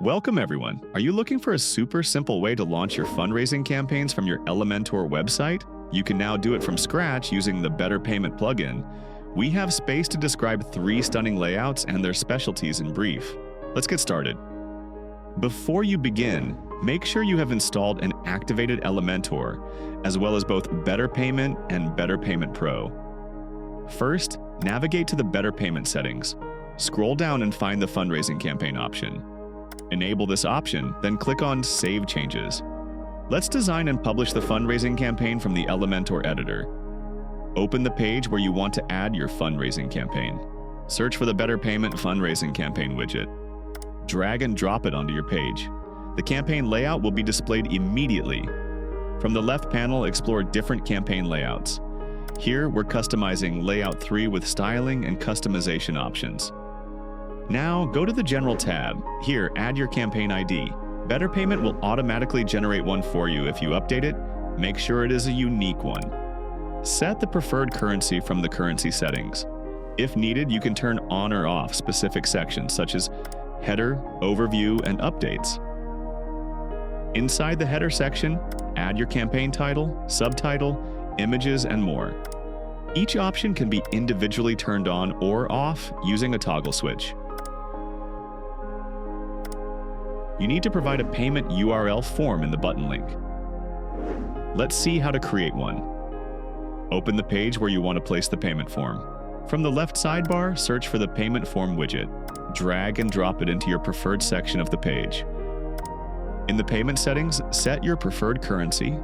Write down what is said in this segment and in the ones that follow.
Welcome everyone. Are you looking for a super simple way to launch your fundraising campaigns from your Elementor website? You can now do it from scratch using the Better Payment plugin. We have space to describe 3 stunning layouts and their specialties in brief. Let's get started. Before you begin, make sure you have installed and activated Elementor, as well as both Better Payment and Better Payment Pro. First, navigate to the Better Payment settings. Scroll down and find the fundraising campaign option. Enable this option, then click on Save Changes. Let's design and publish the fundraising campaign from the Elementor editor. Open the page where you want to add your fundraising campaign. Search for the Better Payment fundraising campaign widget. Drag and drop it onto your page. The campaign layout will be displayed immediately. From the left panel, explore different campaign layouts. Here, we're customizing Layout 3 with styling and customization options. Now, go to the General tab. Here, add your campaign ID. Better Payment will automatically generate one for you if you update it. Make sure it is a unique one. Set the preferred currency from the currency settings. If needed, you can turn on or off specific sections such as header, overview, and updates. Inside the header section, add your campaign title, subtitle, images, and more. Each option can be individually turned on or off using a toggle switch. You need to provide a payment URL form in the button link. Let's see how to create one. Open the page where you want to place the payment form. From the left sidebar, search for the payment form widget. Drag and drop it into your preferred section of the page. In the payment settings, set your preferred currency.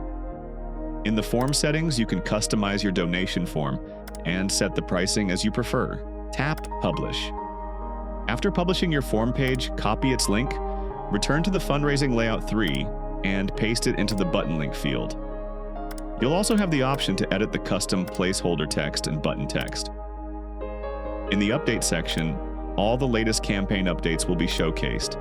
In the form settings, you can customize your donation form and set the pricing as you prefer. Tap Publish. After publishing your form page, copy its link, return to the Fundraising Layout 3, and paste it into the button link field. You'll also have the option to edit the custom placeholder text and button text. In the Update section, all the latest campaign updates will be showcased.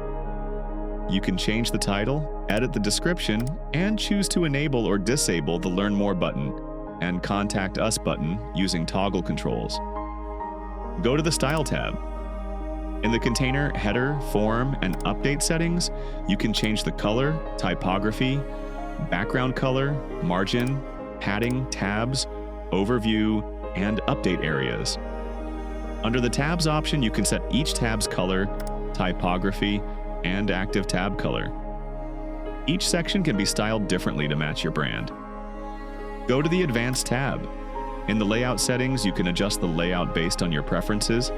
You can change the title, edit the description, and choose to enable or disable the Learn More button and Contact Us button using toggle controls. Go to the Style tab. In the container, header, form, and update settings, you can change the color, typography, background color, margin, padding, tabs, overview, and update areas. Under the tabs option, you can set each tab's color, typography, and active tab color. Each section can be styled differently to match your brand. Go to the Advanced tab. In the layout settings, you can adjust the layout based on your preferences.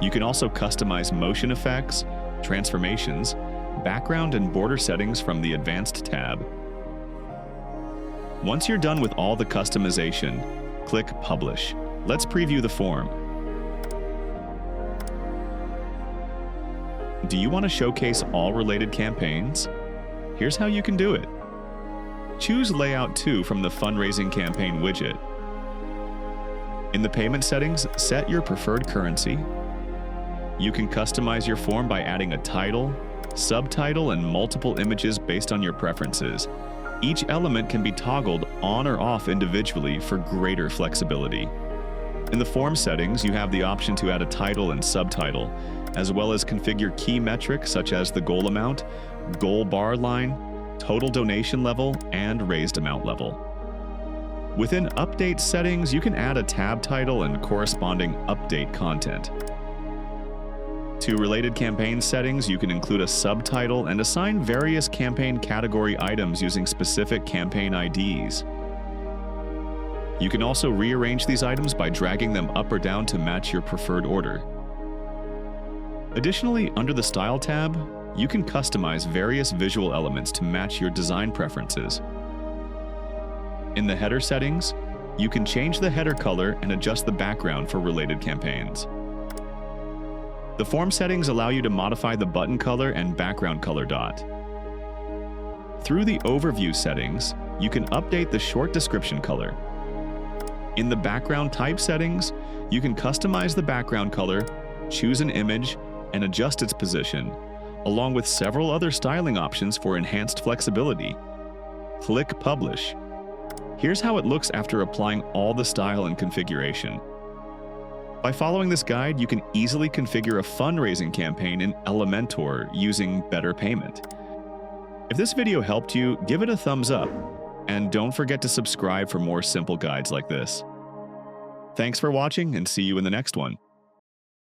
You can also customize motion effects, transformations, background and border settings from the Advanced tab. Once you're done with all the customization, click Publish. Let's preview the form. Do you want to showcase all related campaigns? Here's how you can do it. Choose Layout 2 from the Fundraising Campaign widget. In the payment settings, set your preferred currency. You can customize your form by adding a title, subtitle, and multiple images based on your preferences. Each element can be toggled on or off individually for greater flexibility. In the form settings, you have the option to add a title and subtitle, as well as configure key metrics such as the goal amount, goal bar line, total donation level, and raised amount level. Within Update settings, you can add a tab title and corresponding update content. To related campaign settings, you can include a subtitle and assign various campaign category items using specific campaign IDs. You can also rearrange these items by dragging them up or down to match your preferred order. Additionally, under the Style tab, you can customize various visual elements to match your design preferences. In the header settings, you can change the header color and adjust the background for related campaigns. The form settings allow you to modify the button color and background color dot. Through the Overview settings, you can update the short description color. In the background type settings, you can customize the background color, choose an image, and adjust its position, along with several other styling options for enhanced flexibility. Click Publish. Here's how it looks after applying all the style and configuration. By following this guide, you can easily configure a fundraising campaign in Elementor using Better Payment. If this video helped you, give it a thumbs up, and don't forget to subscribe for more simple guides like this. Thanks for watching, and see you in the next one.